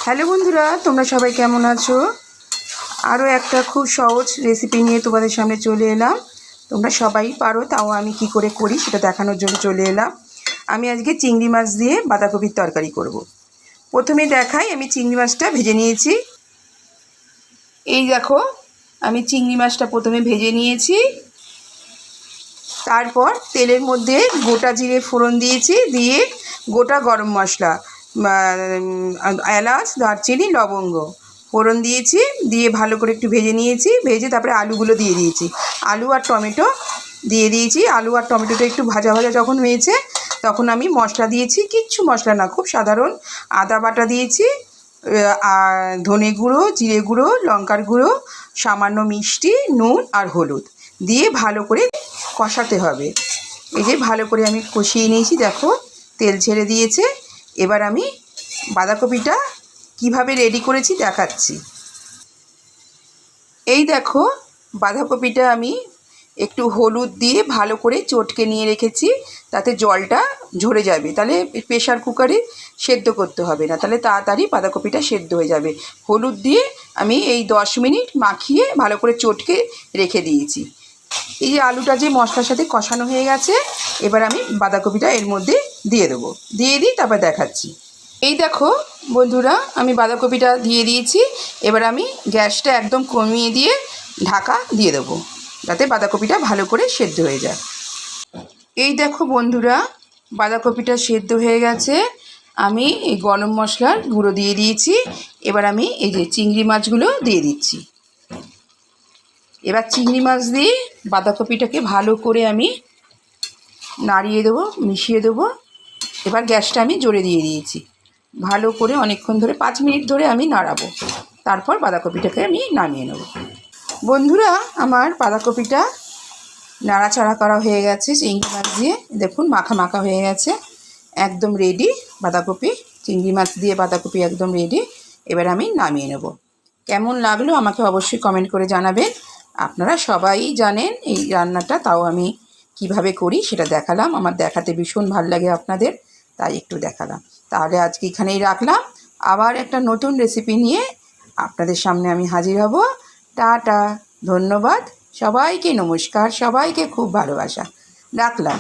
Hello বন্ধুরা, তোমরা সবাই কেমন আছো? আরও একটা খুব সহজ রেসিপি নিয়ে তোমাদের সামনে চলে এলাম। তোমরা সবাই পারো, তাও আমি কি করে করি সেটা দেখানোর জন্য চলে এলাম। আমি আজকে চিংড়ি মাছ দিয়ে বাঁধাকপির তরকারি করব। প্রথমে দেখাই, আমি চিংড়ি মাছটা ভেজে নিয়েছি। এই দেখো, আমি চিংড়ি মাছটা প্রথমে ভেজে নিয়েছি। তারপর তেলের মধ্যে গোটা জিরে ফোড়ন দিয়েছি, দিয়ে গোটা গরম মশলা, এলাচ, দারচিনি, লবঙ্গ ফোড়ন দিয়েছি, দিয়ে ভালো করে একটু ভেজে নিয়েছি। ভেজে তারপরে আলুগুলো দিয়ে দিয়েছি, আলু আর টমেটো দিয়ে দিয়েছি। আলু আর টমেটোটা একটু ভাজা ভাজা যখন হয়েছে তখন আমি মশলা দিয়েছি, কিচ্ছু মশলা না, খুব সাধারণ আদা বাটা দিয়েছি, আর ধনে গুঁড়ো, জিরে গুঁড়ো, লঙ্কার গুঁড়ো, সামান্য মিষ্টি, নুন আর হলুদ দিয়ে ভালো করে কষাতে হবে। এই যে ভালো করে আমি কষিয়ে নিয়েছি, দেখো তেল ছেড়ে দিয়েছে। এবার আমি বাঁধাকপিটা কিভাবে রেডি করেছি দেখাচ্ছি। এই দেখো, বাঁধাকপিটা আমি একটু হলুদ দিয়ে ভালো করে চটকে নিয়ে রেখেছি, তাতে জলটা ঝরে যাবে। তাহলে প্রেশার কুকারে সেদ্ধ করতে হবে না, তাহলে তাড়াতাড়ি বাঁধাকপিটা সেদ্ধ হয়ে যাবে। হলুদ দিয়ে আমি এই 10 মিনিট মাখিয়ে ভালো করে চটকে রেখে দিয়েছি। এই যে আলুটা যে মশলার সাথে কষানো হয়ে গেছে, এবার আমি বাঁধাকপিটা এর মধ্যে দিয়ে দেবো। দিয়ে দিই, তারপর দেখাচ্ছি। এই দেখো বন্ধুরা, আমি বাঁধাকপিটা দিয়ে দিয়েছি। এবার আমি গ্যাসটা একদম কমিয়ে দিয়ে ঢাকা দিয়ে দেবো, যাতে বাঁধাকপিটা ভালো করে সেদ্ধ হয়ে যায়। এই দেখো বন্ধুরা, বাঁধাকপিটা সেদ্ধ হয়ে গেছে। আমি এই গরম মশলার গুঁড়ো দিয়ে দিয়েছি। এবার আমি এই যে চিংড়ি মাছগুলো দিয়ে দিচ্ছি। এবার চিংড়ি মাছ দিয়ে বাঁধাকপিটাকে ভালো করে আমি নাড়িয়ে দেবো, মিশিয়ে দেবো। এবার গ্যাসটা আমি জোরে দিয়ে দিয়েছি। ভালো করে অনেকক্ষণ ধরে 5 মিনিট ধরে আমি নাড়াবো, তারপর বাঁধাকপিটাকে আমি নামিয়ে নেব। বন্ধুরা, আমার বাঁধাকপিটা নাড়াচাড়া করা হয়ে গেছে চিংড়ি মাছ দিয়ে। দেখুন মাখা মাখা হয়ে গেছে, একদম রেডি বাঁধাকপি। চিংড়ি মাছ দিয়ে বাঁধাকপি একদম রেডি। এবার আমি নামিয়ে নেব। কেমন লাগলো আমাকে অবশ্যই কমেন্ট করে জানাবেন। আপনারা সবাই জানেন এই রান্নাটা, তাও আমি কিভাবে করি সেটা দেখালাম। আমার দেখাতে ভীষণ ভালো লাগে আপনাদের, তাই একটু দেখালাম। তাহলে আজকে এখানেই রাখলাম। আবার একটা নতুন রেসিপি নিয়ে আপনাদের সামনে আমি হাজির হব। টাটা, ধন্যবাদ সবাইকে, নমস্কার, সবাইকে খুব ভালোবাসা, রাখলাম।